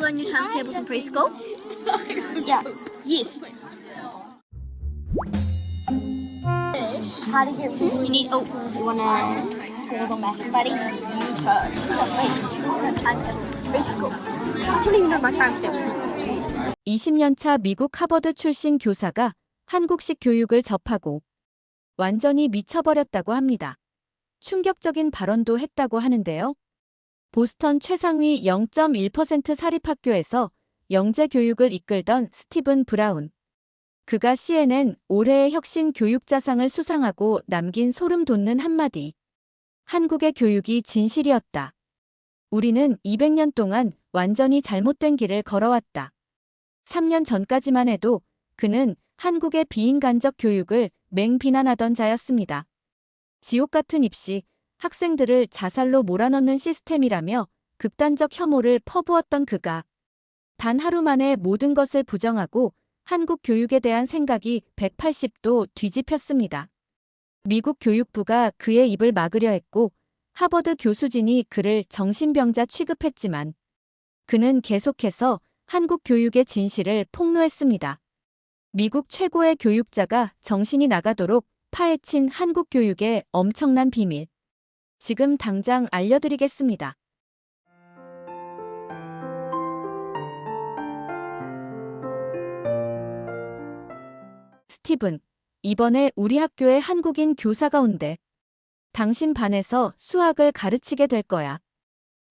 learn new times tables in preschool? Yes. Yes. How to get You need, oh, you wanna hold on back, buddy? Use her. Preschool. I don't even know my times table. 20년 차 미국 하버드 출신 교사가 한국식 교육을 접하고 완전히 미쳐버렸다고 합니다. 충격적인 발언도 했다고 하는데요. 보스턴 최상위 0.1% 사립학교에서 영재 교육을 이끌던 스티븐 브라운. 그가 CNN 올해의 혁신 교육자상을 수상하고 남긴 소름 돋는 한마디. 한국의 교육이 진실이었다. 우리는 200년 동안 완전히 잘못된 길을 걸어왔다. 3년 전까지만 해도 그는 한국의 비인간적 교육을 맹비난하던 자였습니다. 지옥 같은 입시, 학생들을 자살로 몰아넣는 시스템이라며 극단적 혐오를 퍼부었던 그가 단 하루 만에 모든 것을 부정하고 한국 교육에 대한 생각이 180도 뒤집혔습니다. 미국 교육부가 그의 입을 막으려 했고 하버드 교수진이 그를 정신병자 취급했지만 그는 계속해서 한국 교육의 진실을 폭로했습니다. 미국 최고의 교육자가 정신이 나가도록 파헤친 한국 교육의 엄청난 비밀. 지금 당장 알려드리겠습니다. 스티븐, 이번에 우리 학교에 한국인 교사가 온대. 당신 반에서 수학을 가르치게 될 거야.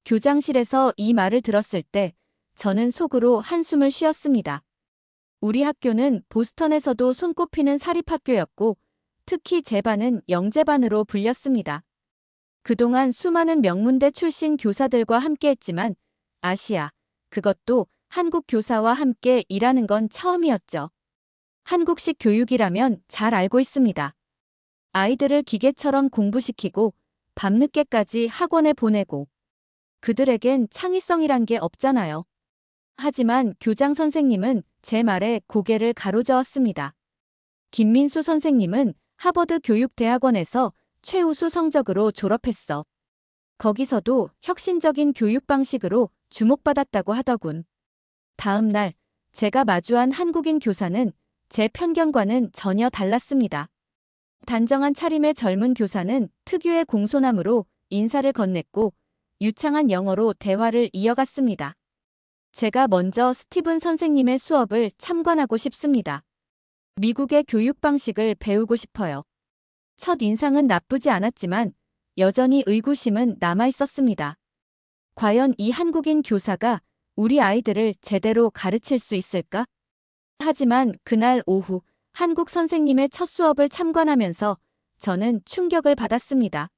교장실에서 이 말을 들었을 때 저는 속으로 한숨을 쉬었습니다. 우리 학교는 보스턴에서도 손꼽히는 사립학교였고 특히 제 반은 영재반으로 불렸습니다. 그동안 수많은 명문대 출신 교사들과 함께했지만 아시아, 그것도 한국 교사와 함께 일하는 건 처음이었죠. 한국식 교육이라면 잘 알고 있습니다. 아이들을 기계처럼 공부시키고 밤늦게까지 학원에 보내고 그들에겐 창의성이란 게 없잖아요. 하지만 교장 선생님은 제 말에 고개를 가로저었습니다. 김민수 선생님은 하버드 교육대학원에서 최우수 성적으로 졸업했어. 거기서도 혁신적인 교육 방식으로 주목받았다고 하더군. 다음 날 제가 마주한 한국인 교사는 제 편견과는 전혀 달랐습니다. 단정한 차림의 젊은 교사는 특유의 공손함으로 인사를 건넸고 유창한 영어로 대화를 이어갔습니다. 제가 먼저 스티븐 선생님의 수업을 참관하고 싶습니다. 미국의 교육 방식을 배우고 싶어요. 첫 인상은 나쁘지 않았지만 여전히 의구심은 남아있었습니다. 과연 이 한국인 교사가 우리 아이들을 제대로 가르칠 수 있을까? 하지만 그날 오후 한국 선생님의 첫 수업을 참관하면서 저는 충격을 받았습니다.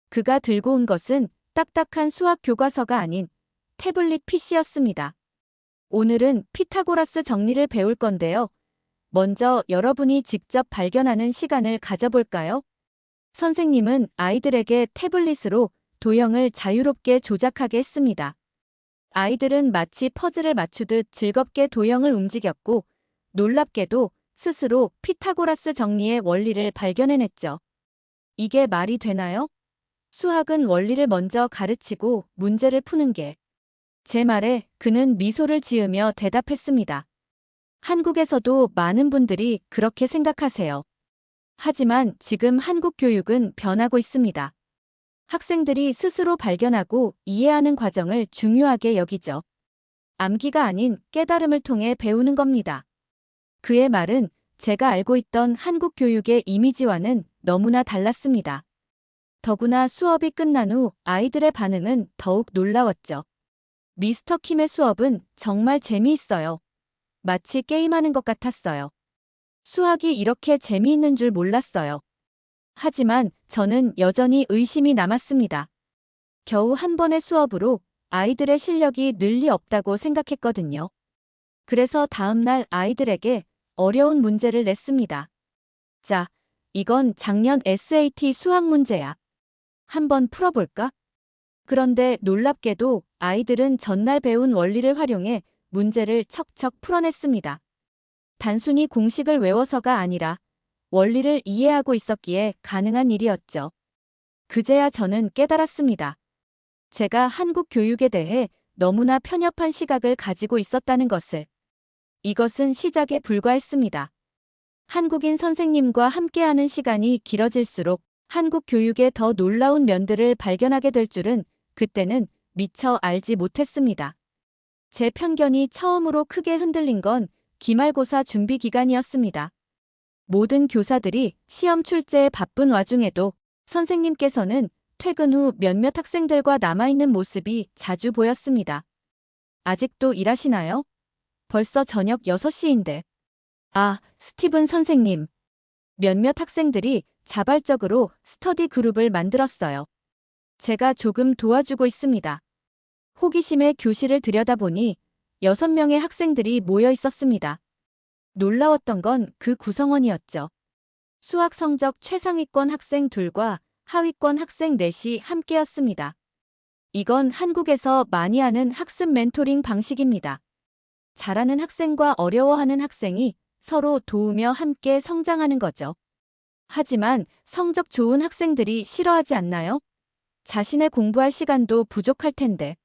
그가 들고 온 것은 딱딱한 수학 교과서가 아닌 태블릿 PC였습니다. 오늘은 피타고라스 정리를 배울 건데요. 먼저 여러분이 직접 발견하는 시간을 가져볼까요? 선생님은 아이들에게 태블릿으로 도형을 자유롭게 조작하게 했습니다. 아이들은 마치 퍼즐을 맞추듯 즐겁게 도형을 움직였고 놀랍게도 스스로 피타고라스 정리의 원리를 발견해냈죠. 이게 말이 되나요? 수학은 원리를 먼저 가르치고 문제를 푸는 게. 제 말에 그는 미소를 지으며 대답했습니다. 한국에서도 많은 분들이 그렇게 생각하세요. 하지만 지금 한국 교육은 변하고 있습니다. 학생들이 스스로 발견하고 이해하는 과정을 중요하게 여기죠. 암기가 아닌 깨달음을 통해 배우는 겁니다. 그의 말은 제가 알고 있던 한국 교육의 이미지와는 너무나 달랐습니다. 더구나 수업이 끝난 후 아이들의 반응은 더욱 놀라웠죠. 미스터 킴의 수업은 정말 재미있어요. 마치 게임하는 것 같았어요. 수학이 이렇게 재미있는 줄 몰랐어요. 하지만 저는 여전히 의심이 남았습니다. 겨우 한 번의 수업으로 아이들의 실력이 늘 리 없다고 생각했거든요. 그래서 다음 날 아이들에게 어려운 문제를 냈습니다. 자, 이건 작년 SAT 수학 문제야. 한번 풀어볼까? 그런데 놀랍게도 아이들은 전날 배운 원리를 활용해 문제를 척척 풀어냈습니다. 단순히 공식을 외워서가 아니라 원리를 이해하고 있었기에 가능한 일이었죠. 그제야 저는 깨달았습니다. 제가 한국 교육에 대해 너무나 편협한 시각을 가지고 있었다는 것을. 이것은 시작에 불과했습니다. 한국인 선생님과 함께하는 시간이 길어질수록 한국 교육의 더 놀라운 면들을 발견하게 될 줄은 그때는 미처 알지 못했습니다. 제 편견이 처음으로 크게 흔들린 건 기말고사 준비 기간이었습니다. 모든 교사들이 시험 출제에 바쁜 와중에도 선생님께서는 퇴근 후 몇몇 학생들과 남아있는 모습이 자주 보였습니다. 아직도 일하시나요? 벌써 저녁 6시인데. 아, 스티븐 선생님. 몇몇 학생들이 자발적으로 스터디 그룹을 만들었어요. 제가 조금 도와주고 있습니다. 호기심에 교실을 들여다보니 6명의 학생들이 모여 있었습니다. 놀라웠던 건 그 구성원이었죠. 수학 성적 최상위권 학생 2과 하위권 학생 4이 함께였습니다. 이건 한국에서 많이 하는 학습 멘토링 방식입니다. 잘하는 학생과 어려워하는 학생이 서로 도우며 함께 성장하는 거죠. 하지만 성적 좋은 학생들이 싫어하지 않나요? 자신의 공부할 시간도 부족할 텐데.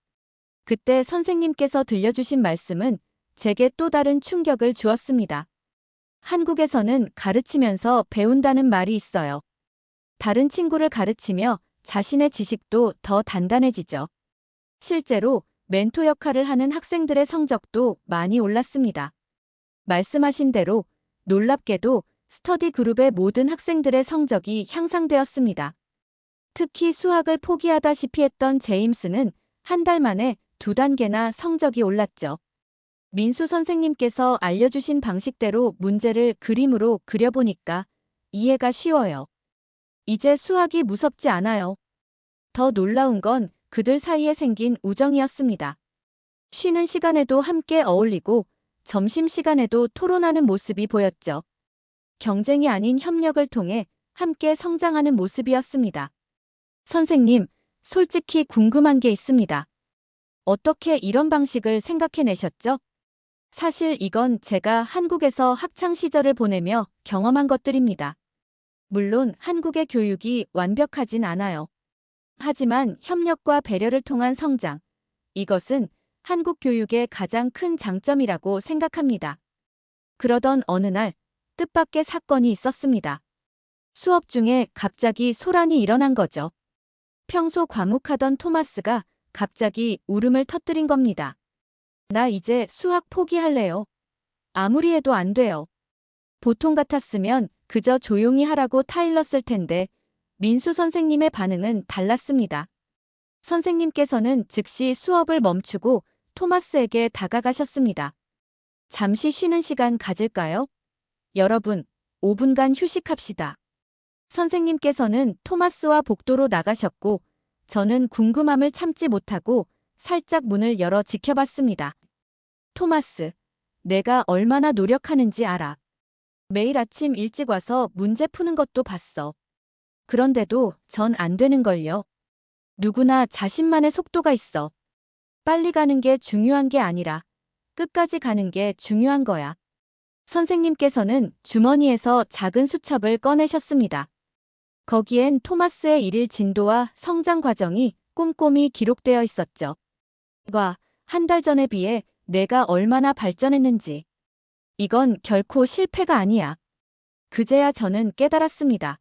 그때 선생님께서 들려주신 말씀은 제게 또 다른 충격을 주었습니다. 한국에서는 가르치면서 배운다는 말이 있어요. 다른 친구를 가르치며 자신의 지식도 더 단단해지죠. 실제로 멘토 역할을 하는 학생들의 성적도 많이 올랐습니다. 말씀하신 대로 놀랍게도 스터디 그룹의 모든 학생들의 성적이 향상되었습니다. 특히 수학을 포기하다시피 했던 제임스는 한 달 만에 2단계나 성적이 올랐죠. 민수 선생님께서 알려주신 방식대로 문제를 그림으로 그려보니까 이해가 쉬워요. 이제 수학이 무섭지 않아요. 더 놀라운 건 그들 사이에 생긴 우정이었습니다. 쉬는 시간에도 함께 어울리고 점심시간에도 토론하는 모습이 보였죠. 경쟁이 아닌 협력을 통해 함께 성장하는 모습이었습니다. 선생님, 솔직히 궁금한 게 있습니다. 어떻게 이런 방식을 생각해내셨죠? 사실 이건 제가 한국에서 학창 시절을 보내며 경험한 것들입니다. 물론 한국의 교육이 완벽하진 않아요. 하지만 협력과 배려를 통한 성장, 이것은 한국 교육의 가장 큰 장점이라고 생각합니다. 그러던 어느 날 뜻밖의 사건이 있었습니다. 수업 중에 갑자기 소란이 일어난 거죠. 평소 과묵하던 토마스가 갑자기 울음을 터뜨린 겁니다. 나 이제 수학 포기할래요. 아무리 해도 안 돼요. 보통 같았으면 그저 조용히 하라고 타일렀을 텐데 민수 선생님의 반응은 달랐습니다. 선생님께서는 즉시 수업을 멈추고 토마스에게 다가가셨습니다. 잠시 쉬는 시간 가질까요? 여러분, 5분간 휴식합시다. 선생님께서는 토마스와 복도로 나가셨고 저는 궁금함을 참지 못하고 살짝 문을 열어 지켜봤습니다. 토마스, 내가 얼마나 노력하는지 알아. 매일 아침 일찍 와서 문제 푸는 것도 봤어. 그런데도 전 안 되는걸요. 누구나 자신만의 속도가 있어. 빨리 가는 게 중요한 게 아니라 끝까지 가는 게 중요한 거야. 선생님께서는 주머니에서 작은 수첩을 꺼내셨습니다. 거기엔 토마스의 일일 진도와 성장 과정이 꼼꼼히 기록되어 있었죠. 와, 한 달 전에 비해 내가 얼마나 발전했는지. 이건 결코 실패가 아니야. 그제야 저는 깨달았습니다.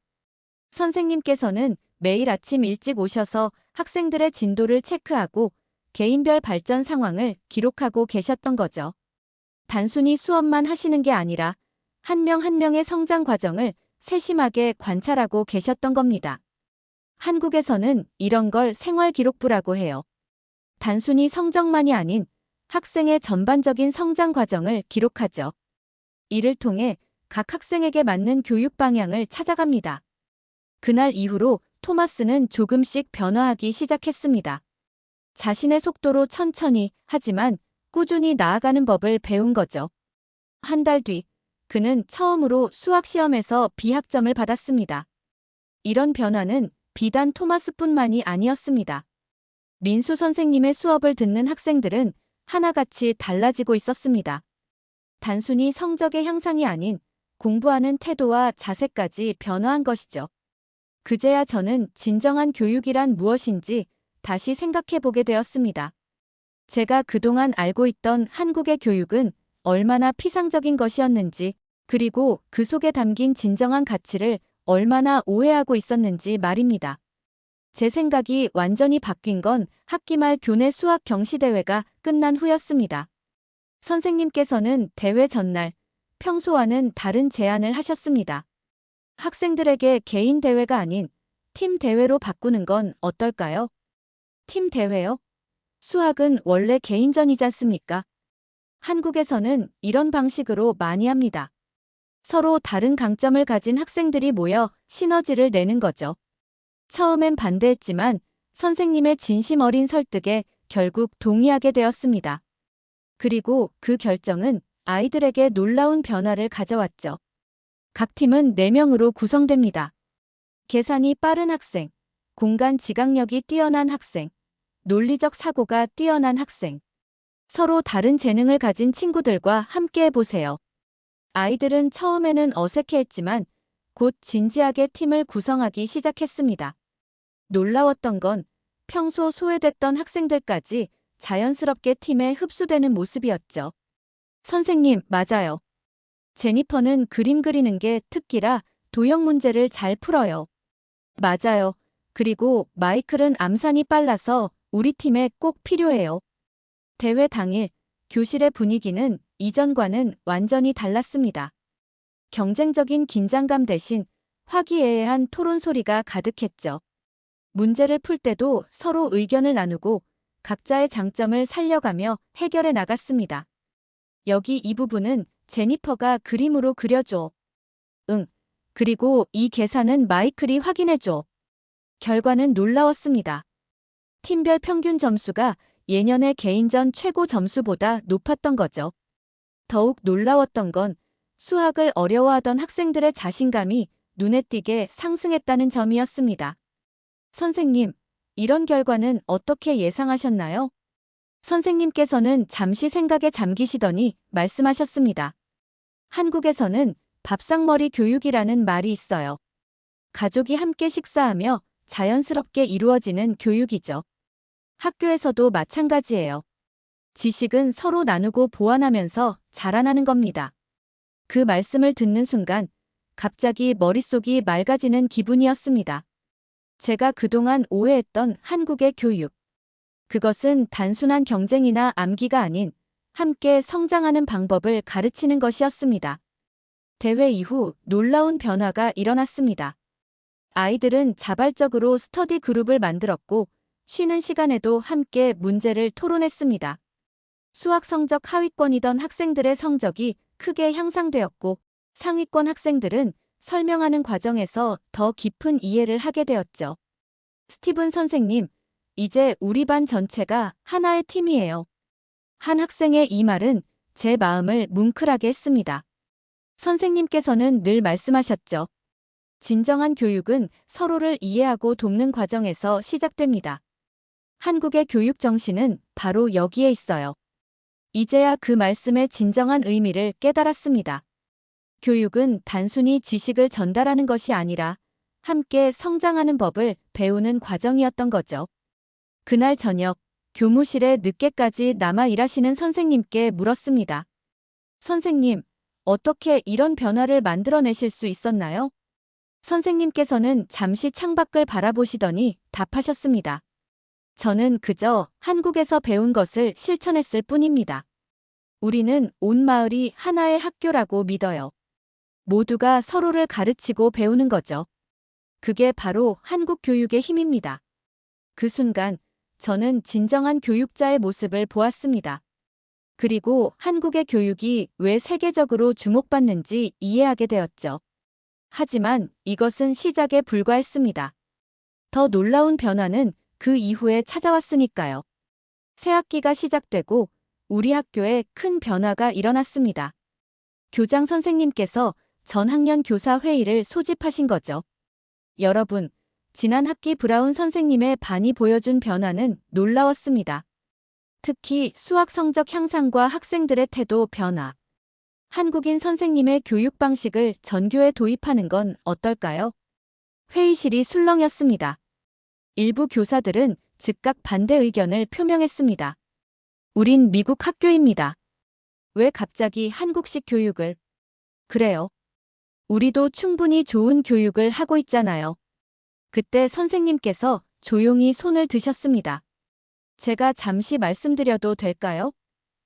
선생님께서는 매일 아침 일찍 오셔서 학생들의 진도를 체크하고 개인별 발전 상황을 기록하고 계셨던 거죠. 단순히 수업만 하시는 게 아니라 한 명 한 명의 성장 과정을 세심하게 관찰하고 계셨던 겁니다. 한국에서는 이런 걸 생활기록부라고 해요. 단순히 성적만이 아닌 학생의 전반적인 성장 과정을 기록하죠. 이를 통해 각 학생에게 맞는 교육 방향을 찾아갑니다. 그날 이후로 토마스는 조금씩 변화하기 시작했습니다. 자신의 속도로 천천히 하지만 꾸준히 나아가는 법을 배운 거죠. 한 달 뒤, 그는 처음으로 수학 시험에서 B학점을 받았습니다. 이런 변화는 비단 토마스뿐만이 아니었습니다. 민수 선생님의 수업을 듣는 학생들은 하나같이 달라지고 있었습니다. 단순히 성적의 향상이 아닌 공부하는 태도와 자세까지 변화한 것이죠. 그제야 저는 진정한 교육이란 무엇인지 다시 생각해 보게 되었습니다. 제가 그동안 알고 있던 한국의 교육은 얼마나 피상적인 것이었는지, 그리고 그 속에 담긴 진정한 가치를 얼마나 오해하고 있었는지 말입니다. 제 생각이 완전히 바뀐 건 학기 말 교내 수학 경시대회가 끝난 후였습니다. 선생님께서는 대회 전날 평소와는 다른 제안을 하셨습니다. 학생들에게 개인 대회가 아닌 팀 대회로 바꾸는 건 어떨까요? 팀 대회요? 수학은 원래 개인전이지 않습니까? 한국에서는 이런 방식으로 많이 합니다. 서로 다른 강점을 가진 학생들이 모여 시너지를 내는 거죠. 처음엔 반대했지만 선생님의 진심 어린 설득에 결국 동의하게 되었습니다. 그리고 그 결정은 아이들에게 놀라운 변화를 가져왔죠. 각 팀은 4명으로 구성됩니다. 계산이 빠른 학생, 공간 지각력이 뛰어난 학생, 논리적 사고가 뛰어난 학생. 서로 다른 재능을 가진 친구들과 함께 해보세요. 아이들은 처음에는 어색해했지만 곧 진지하게 팀을 구성하기 시작했습니다. 놀라웠던 건 평소 소외됐던 학생들까지 자연스럽게 팀에 흡수되는 모습이었죠. 선생님, 맞아요. 제니퍼는 그림 그리는 게 특기라 도형 문제를 잘 풀어요. 맞아요. 그리고 마이클은 암산이 빨라서 우리 팀에 꼭 필요해요. 대회 당일 교실의 분위기는 이전과는 완전히 달랐습니다. 경쟁적인 긴장감 대신 화기애애한 토론 소리가 가득했죠. 문제를 풀 때도 서로 의견을 나누고 각자의 장점을 살려가며 해결해 나갔습니다. 여기 이 부분은 제니퍼가 그림으로 그려줘. 응. 그리고 이 계산은 마이클이 확인해줘. 결과는 놀라웠습니다. 팀별 평균 점수가 예년의 개인전 최고 점수보다 높았던 거죠. 더욱 놀라웠던 건 수학을 어려워하던 학생들의 자신감이 눈에 띄게 상승했다는 점이었습니다. 선생님, 이런 결과는 어떻게 예상하셨나요? 선생님께서는 잠시 생각에 잠기시더니 말씀하셨습니다. 한국에서는 밥상머리 교육이라는 말이 있어요. 가족이 함께 식사하며 자연스럽게 이루어지는 교육이죠. 학교에서도 마찬가지예요. 지식은 서로 나누고 보완하면서 자라나는 겁니다. 그 말씀을 듣는 순간 갑자기 머릿속이 맑아지는 기분이었습니다. 제가 그동안 오해했던 한국의 교육. 그것은 단순한 경쟁이나 암기가 아닌 함께 성장하는 방법을 가르치는 것이었습니다. 대회 이후 놀라운 변화가 일어났습니다. 아이들은 자발적으로 스터디 그룹을 만들었고 쉬는 시간에도 함께 문제를 토론했습니다. 수학 성적 하위권이던 학생들의 성적이 크게 향상되었고 상위권 학생들은 설명하는 과정에서 더 깊은 이해를 하게 되었죠. 스티븐 선생님, 이제 우리 반 전체가 하나의 팀이에요. 한 학생의 이 말은 제 마음을 뭉클하게 했습니다. 선생님께서는 늘 말씀하셨죠. 진정한 교육은 서로를 이해하고 돕는 과정에서 시작됩니다. 한국의 교육 정신은 바로 여기에 있어요. 이제야 그 말씀의 진정한 의미를 깨달았습니다. 교육은 단순히 지식을 전달하는 것이 아니라 함께 성장하는 법을 배우는 과정이었던 거죠. 그날 저녁, 교무실에 늦게까지 남아 일하시는 선생님께 물었습니다. 선생님, 어떻게 이런 변화를 만들어내실 수 있었나요? 선생님께서는 잠시 창밖을 바라보시더니 답하셨습니다. 저는 그저 한국에서 배운 것을 실천했을 뿐입니다. 우리는 온 마을이 하나의 학교라고 믿어요. 모두가 서로를 가르치고 배우는 거죠. 그게 바로 한국 교육의 힘입니다. 그 순간 저는 진정한 교육자의 모습을 보았습니다. 그리고 한국의 교육이 왜 세계적으로 주목받는지 이해하게 되었죠. 하지만 이것은 시작에 불과했습니다. 더 놀라운 변화는 그 이후에 찾아왔으니까요. 새 학기가 시작되고 우리 학교에 큰 변화가 일어났습니다. 교장 선생님께서 전 학년 교사 회의를 소집하신 거죠. 여러분, 지난 학기 브라운 선생님의 반이 보여준 변화는 놀라웠습니다. 특히 수학 성적 향상과 학생들의 태도 변화. 한국인 선생님의 교육 방식을 전교에 도입하는 건 어떨까요? 회의실이 술렁였습니다. 일부 교사들은 즉각 반대 의견을 표명했습니다. 우린 미국 학교입니다. 왜 갑자기 한국식 교육을? 그래요. 우리도 충분히 좋은 교육을 하고 있잖아요. 그때 선생님께서 조용히 손을 드셨습니다. 제가 잠시 말씀드려도 될까요?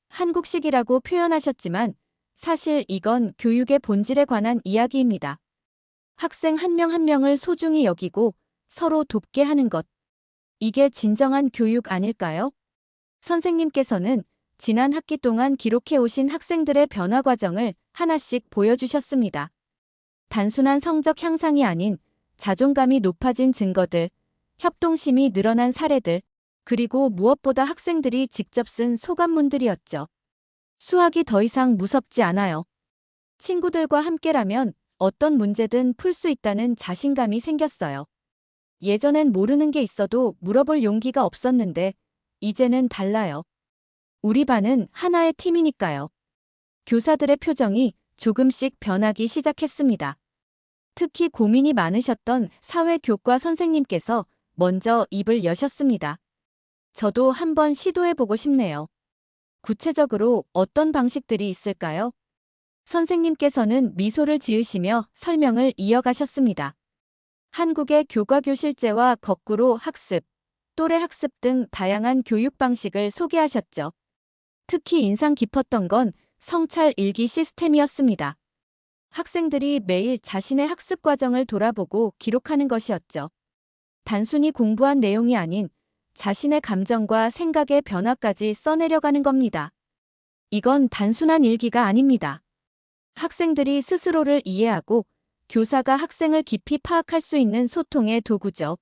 한국식이라고 표현하셨지만 사실 이건 교육의 본질에 관한 이야기입니다. 학생 한 명 한 명을 소중히 여기고 서로 돕게 하는 것. 이게 진정한 교육 아닐까요? 선생님께서는 지난 학기 동안 기록해 오신 학생들의 변화 과정을 하나씩 보여주셨습니다. 단순한 성적 향상이 아닌 자존감이 높아진 증거들, 협동심이 늘어난 사례들, 그리고 무엇보다 학생들이 직접 쓴 소감문들이었죠. 수학이 더 이상 무섭지 않아요. 친구들과 함께라면 어떤 문제든 풀 수 있다는 자신감이 생겼어요. 예전엔 모르는 게 있어도 물어볼 용기가 없었는데 이제는 달라요. 우리 반은 하나의 팀이니까요. 교사들의 표정이 조금씩 변하기 시작했습니다. 특히 고민이 많으셨던 사회교과 선생님께서 먼저 입을 여셨습니다. 저도 한번 시도해보고 싶네요. 구체적으로 어떤 방식들이 있을까요? 선생님께서는 미소를 지으시며 설명을 이어가셨습니다. 한국의 교과교 실제와 거꾸로 학습, 또래 학습 등 다양한 교육 방식을 소개하셨죠. 특히 인상 깊었던 건 성찰 일기 시스템이었습니다. 학생들이 매일 자신의 학습 과정을 돌아보고 기록하는 것이었죠. 단순히 공부한 내용이 아닌 자신의 감정과 생각의 변화까지 써내려가는 겁니다. 이건 단순한 일기가 아닙니다. 학생들이 스스로를 이해하고 교사가 학생을 깊이 파악할 수 있는 소통의 도구죠.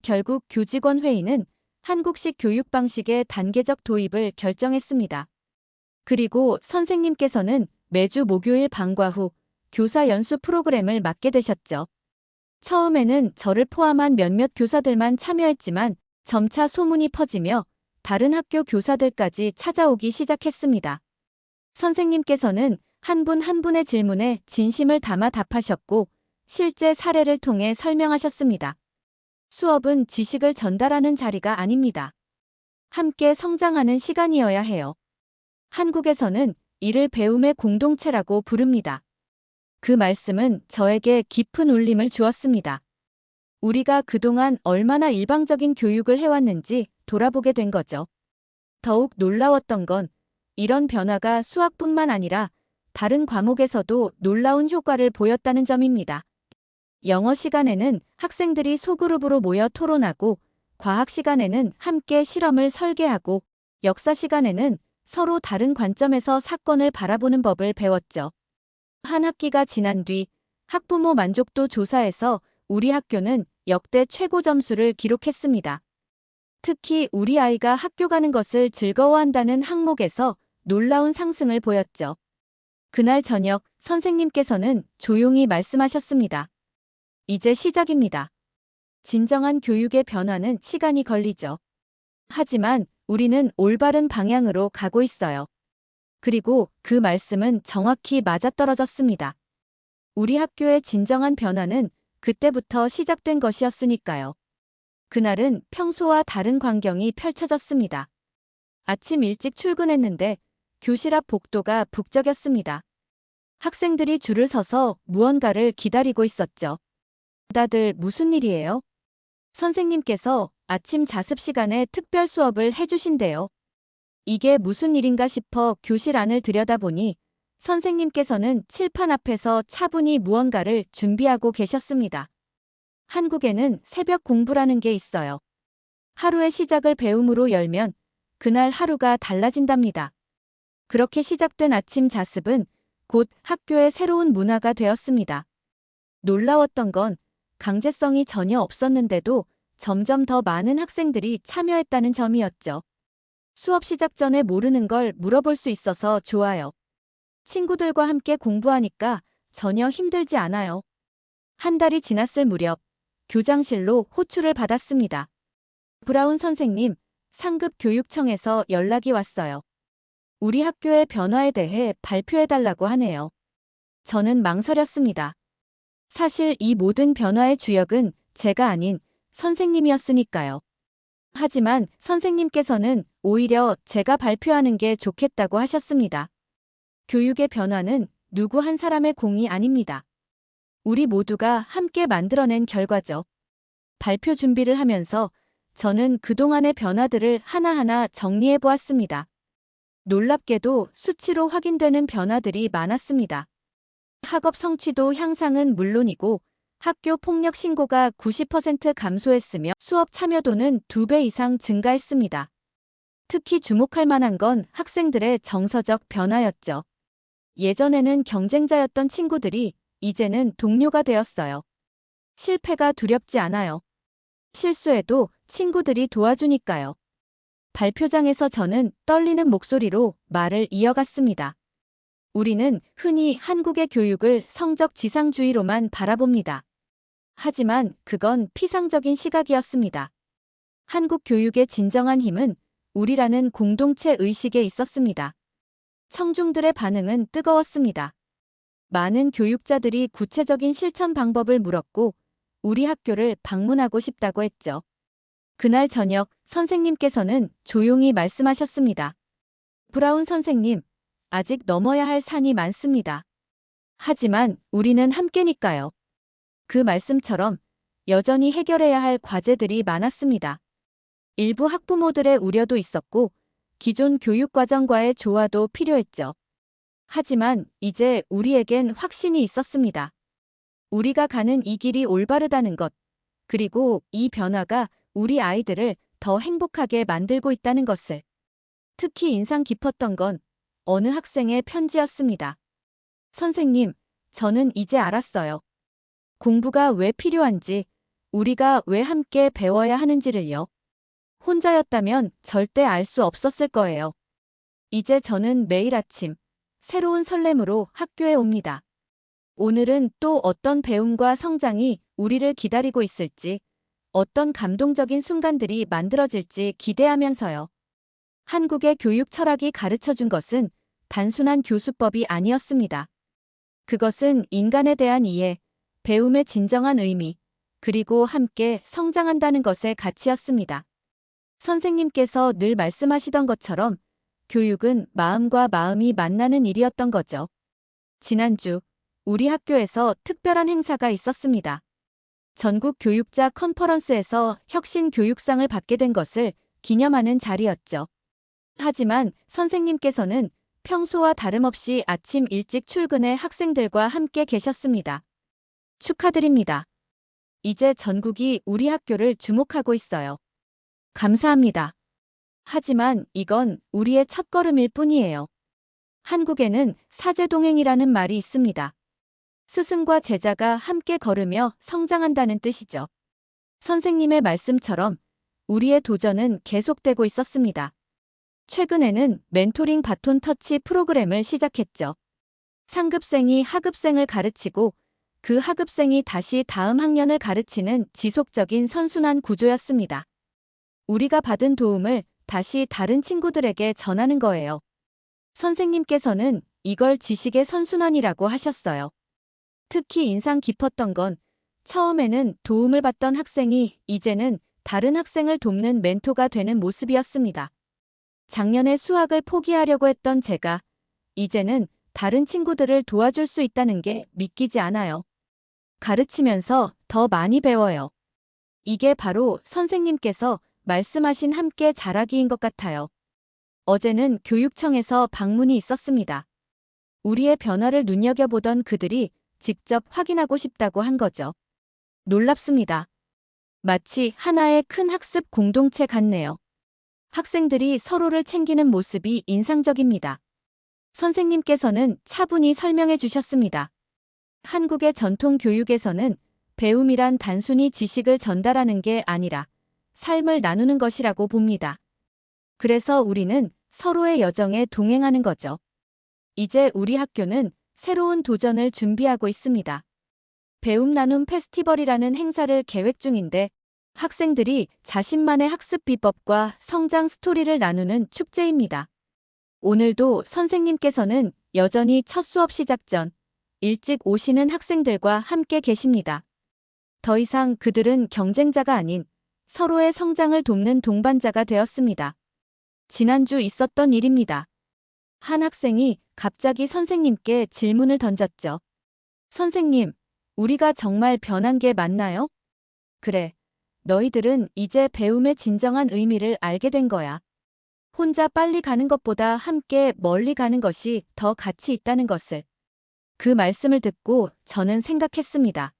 결국 교직원 회의는 한국식 교육 방식의 단계적 도입을 결정했습니다. 그리고 선생님께서는 매주 목요일 방과 후 교사 연수 프로그램을 맡게 되셨죠. 처음에는 저를 포함한 몇몇 교사들만 참여했지만 점차 소문이 퍼지며 다른 학교 교사들까지 찾아오기 시작했습니다. 선생님께서는 한 분 한 분의 질문에 진심을 담아 답하셨고 실제 사례를 통해 설명하셨습니다. 수업은 지식을 전달하는 자리가 아닙니다. 함께 성장하는 시간이어야 해요. 한국에서는 이를 배움의 공동체라고 부릅니다. 그 말씀은 저에게 깊은 울림을 주었습니다. 우리가 그동안 얼마나 일방적인 교육을 해왔는지 돌아보게 된 거죠. 더욱 놀라웠던 건 이런 변화가 수학뿐만 아니라 다른 과목에서도 놀라운 효과를 보였다는 점입니다. 영어 시간에는 학생들이 소그룹으로 모여 토론하고, 과학 시간에는 함께 실험을 설계하고, 역사 시간에는 서로 다른 관점에서 사건을 바라보는 법을 배웠죠. 한 학기가 지난 뒤 학부모 만족도 조사에서 우리 학교는 역대 최고 점수를 기록했습니다. 특히 우리 아이가 학교 가는 것을 즐거워한다는 항목에서 놀라운 상승을 보였죠. 그날 저녁 선생님께서는 조용히 말씀하셨습니다. 이제 시작입니다. 진정한 교육의 변화는 시간이 걸리죠. 하지만 우리는 올바른 방향으로 가고 있어요. 그리고 그 말씀은 정확히 맞아떨어졌습니다. 우리 학교의 진정한 변화는 그때부터 시작된 것이었으니까요. 그날은 평소와 다른 광경이 펼쳐졌습니다. 아침 일찍 출근했는데 교실 앞 복도가 북적였습니다. 학생들이 줄을 서서 무언가를 기다리고 있었죠. 다들 무슨 일이에요? 선생님께서 아침 자습 시간에 특별 수업을 해주신대요. 이게 무슨 일인가 싶어 교실 안을 들여다보니 선생님께서는 칠판 앞에서 차분히 무언가를 준비하고 계셨습니다. 한국에는 새벽 공부라는 게 있어요. 하루의 시작을 배움으로 열면 그날 하루가 달라진답니다. 그렇게 시작된 아침 자습은 곧 학교의 새로운 문화가 되었습니다. 놀라웠던 건 강제성이 전혀 없었는데도 점점 더 많은 학생들이 참여했다는 점이었죠. 수업 시작 전에 모르는 걸 물어볼 수 있어서 좋아요. 친구들과 함께 공부하니까 전혀 힘들지 않아요. 한 달이 지났을 무렵 교장실로 호출을 받았습니다. 브라운 선생님, 상급 교육청에서 연락이 왔어요. 우리 학교의 변화에 대해 발표해달라고 하네요. 저는 망설였습니다. 사실 이 모든 변화의 주역은 제가 아닌 선생님이었으니까요. 하지만 선생님께서는 오히려 제가 발표하는 게 좋겠다고 하셨습니다. 교육의 변화는 누구 한 사람의 공이 아닙니다. 우리 모두가 함께 만들어낸 결과죠. 발표 준비를 하면서 저는 그동안의 변화들을 하나하나 정리해 보았습니다. 놀랍게도 수치로 확인되는 변화들이 많았습니다. 학업 성취도 향상은 물론이고 학교 폭력 신고가 90% 감소했으며 수업 참여도는 2배 이상 증가했습니다. 특히 주목할 만한 건 학생들의 정서적 변화였죠. 예전에는 경쟁자였던 친구들이 이제는 동료가 되었어요. 실패가 두렵지 않아요. 실수해도 친구들이 도와주니까요. 발표장에서 저는 떨리는 목소리로 말을 이어갔습니다. 우리는 흔히 한국의 교육을 성적 지상주의로만 바라봅니다. 하지만 그건 피상적인 시각이었습니다. 한국 교육의 진정한 힘은 우리라는 공동체 의식에 있었습니다. 청중들의 반응은 뜨거웠습니다. 많은 교육자들이 구체적인 실천 방법을 물었고 우리 학교를 방문하고 싶다고 했죠. 그날 저녁 선생님께서는 조용히 말씀하셨습니다. 브라운 선생님, 아직 넘어야 할 산이 많습니다. 하지만 우리는 함께니까요. 그 말씀처럼 여전히 해결해야 할 과제들이 많았습니다. 일부 학부모들의 우려도 있었고 기존 교육과정과의 조화도 필요했죠. 하지만 이제 우리에겐 확신이 있었습니다. 우리가 가는 이 길이 올바르다는 것, 그리고 이 변화가 우리 아이들을 더 행복하게 만들고 있다는 것을. 특히 인상 깊었던 건 어느 학생의 편지였습니다. 선생님, 저는 이제 알았어요. 공부가 왜 필요한지, 우리가 왜 함께 배워야 하는지를요. 혼자였다면 절대 알 수 없었을 거예요. 이제 저는 매일 아침 새로운 설렘으로 학교에 옵니다. 오늘은 또 어떤 배움과 성장이 우리를 기다리고 있을지, 어떤 감동적인 순간들이 만들어질지 기대하면서요. 한국의 교육 철학이 가르쳐준 것은 단순한 교수법이 아니었습니다. 그것은 인간에 대한 이해, 배움의 진정한 의미, 그리고 함께 성장한다는 것의 가치였습니다. 선생님께서 늘 말씀하시던 것처럼 교육은 마음과 마음이 만나는 일이었던 거죠. 지난주 우리 학교에서 특별한 행사가 있었습니다. 전국 교육자 컨퍼런스에서 혁신 교육상을 받게 된 것을 기념하는 자리였죠. 하지만 선생님께서는 평소와 다름없이 아침 일찍 출근해 학생들과 함께 계셨습니다. 축하드립니다. 이제 전국이 우리 학교를 주목하고 있어요. 감사합니다. 하지만 이건 우리의 첫걸음일 뿐이에요. 한국에는 사제동행이라는 말이 있습니다. 스승과 제자가 함께 걸으며 성장한다는 뜻이죠. 선생님의 말씀처럼 우리의 도전은 계속되고 있었습니다. 최근에는 멘토링 바톤 터치 프로그램을 시작했죠. 상급생이 하급생을 가르치고 그 하급생이 다시 다음 학년을 가르치는 지속적인 선순환 구조였습니다. 우리가 받은 도움을 다시 다른 친구들에게 전하는 거예요. 선생님께서는 이걸 지식의 선순환이라고 하셨어요. 특히 인상 깊었던 건 처음에는 도움을 받던 학생이 이제는 다른 학생을 돕는 멘토가 되는 모습이었습니다. 작년에 수학을 포기하려고 했던 제가 이제는 다른 친구들을 도와줄 수 있다는 게 믿기지 않아요. 가르치면서 더 많이 배워요. 이게 바로 선생님께서 말씀하신 함께 자라기인 것 같아요. 어제는 교육청에서 방문이 있었습니다. 우리의 변화를 눈여겨보던 그들이 직접 확인하고 싶다고 한 거죠. 놀랍습니다. 마치 하나의 큰 학습 공동체 같네요. 학생들이 서로를 챙기는 모습이 인상적입니다. 선생님께서는 차분히 설명해 주셨습니다. 한국의 전통 교육에서는 배움이란 단순히 지식을 전달하는 게 아니라 삶을 나누는 것이라고 봅니다. 그래서 우리는 서로의 여정에 동행하는 거죠. 이제 우리 학교는 새로운 도전을 준비하고 있습니다. 배움 나눔 페스티벌이라는 행사를 계획 중인데 학생들이 자신만의 학습 비법과 성장 스토리를 나누는 축제입니다. 오늘도 선생님께서는 여전히 첫 수업 시작 전 일찍 오시는 학생들과 함께 계십니다. 더 이상 그들은 경쟁자가 아닌 서로의 성장을 돕는 동반자가 되었습니다. 지난주 있었던 일입니다. 한 학생이 갑자기 선생님께 질문을 던졌죠. 선생님, 우리가 정말 변한 게 맞나요? 그래. 너희들은 이제 배움의 진정한 의미를 알게 된 거야. 혼자 빨리 가는 것보다 함께 멀리 가는 것이 더 가치 있다는 것을. 그 말씀을 듣고 저는 생각했습니다.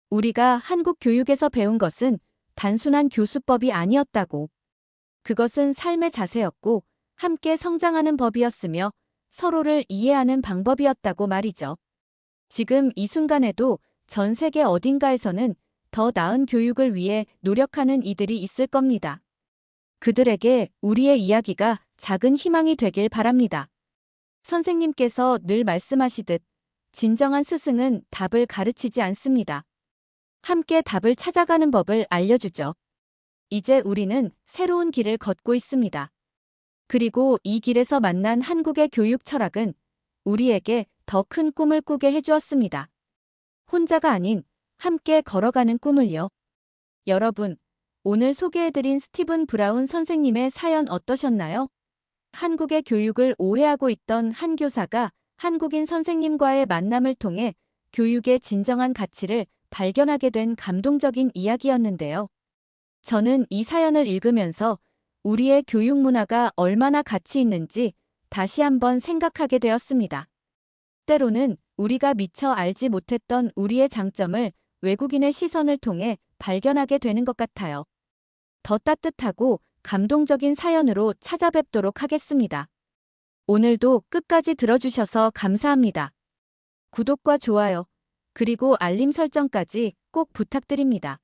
우리가 한국 교육에서 배운 것은 단순한 교수법이 아니었다고. 그것은 삶의 자세였고 함께 성장하는 법이었으며 서로를 이해하는 방법이었다고 말이죠. 지금 이 순간에도 전 세계 어딘가에서는 더 나은 교육을 위해 노력하는 이들이 있을 겁니다. 그들에게 우리의 이야기가 작은 희망이 되길 바랍니다. 선생님께서 늘 말씀하시듯 진정한 스승은 답을 가르치지 않습니다. 함께 답을 찾아가는 법을 알려주죠. 이제 우리는 새로운 길을 걷고 있습니다. 그리고 이 길에서 만난 한국의 교육 철학은 우리에게 더 큰 꿈을 꾸게 해주었습니다. 혼자가 아닌 함께 걸어가는 꿈을요. 여러분, 오늘 소개해드린 스티븐 브라운 선생님의 사연 어떠셨나요? 한국의 교육을 오해하고 있던 한 교사가 한국인 선생님과의 만남을 통해 교육의 진정한 가치를 발견하게 된 감동적인 이야기였는데요. 저는 이 사연을 읽으면서 우리의 교육 문화가 얼마나 가치 있는지 다시 한번 생각하게 되었습니다. 때로는 우리가 미처 알지 못했던 우리의 장점을 외국인의 시선을 통해 발견하게 되는 것 같아요. 더 따뜻하고 감동적인 사연으로 찾아뵙도록 하겠습니다. 오늘도 끝까지 들어주셔서 감사합니다. 구독과 좋아요, 그리고 알림 설정까지 꼭 부탁드립니다.